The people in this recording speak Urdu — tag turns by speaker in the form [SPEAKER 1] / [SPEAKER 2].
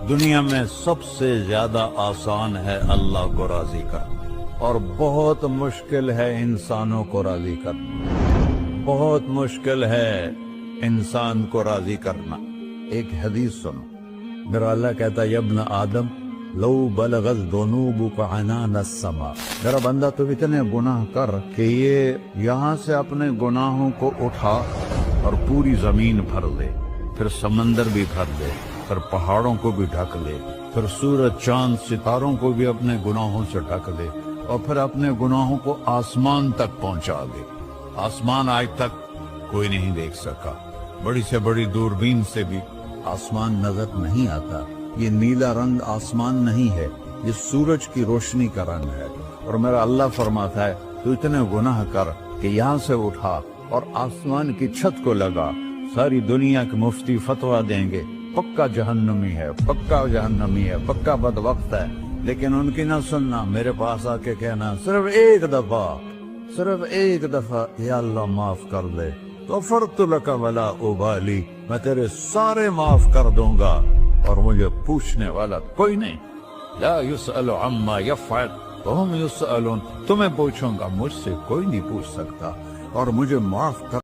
[SPEAKER 1] دنیا میں سب سے زیادہ آسان ہے اللہ کو راضی کرنا، اور بہت مشکل ہے انسانوں کو راضی کرنا، بہت مشکل ہے انسان کو راضی کرنا۔ ایک حدیث سنو، میرا اللہ کہتا ہے ابن آدم لو بلغت ذنوبک عنان السماء، میرا بندہ تو اتنے گناہ کر کہ یہ یہاں سے اپنے گناہوں کو اٹھا اور پوری زمین بھر دے، پھر سمندر بھی بھر دے، پھر پہاڑوں کو بھی ڈھک لے، پھر سورج چاند ستاروں کو بھی اپنے گناہوں سے ڈھک لے، اور پھر اپنے گناہوں کو آسمان تک پہنچا دے۔ آسمان آج تک کوئی نہیں دیکھ سکا، بڑی سے بڑی دوربین سے بھی آسمان نظر نہیں آتا۔ یہ نیلا رنگ آسمان نہیں ہے، یہ سورج کی روشنی کا رنگ ہے۔ اور میرا اللہ فرماتا ہے تو اتنے گناہ کر کہ یہاں سے اٹھا اور آسمان کی چھت کو لگا، ساری دنیا کے مفتی فتویٰ دیں گے پکا جہنمی ہے، پکا جہنمی ہے، پکا بدبخت ہے، لیکن ان کی نہ سننا، میرے پاس آ کے کہنا صرف ایک دفعہ یا اللہ معاف کر دے، غفرت لک ولا ابالی، میں تیرے سارے معاف کر دوں گا اور مجھے پوچھنے والا کوئی نہیں۔ لا يسأل عما يفعل وهم يسألون، تمہیں پوچھوں گا، مجھ سے کوئی نہیں پوچھ سکتا، اور مجھے معاف کر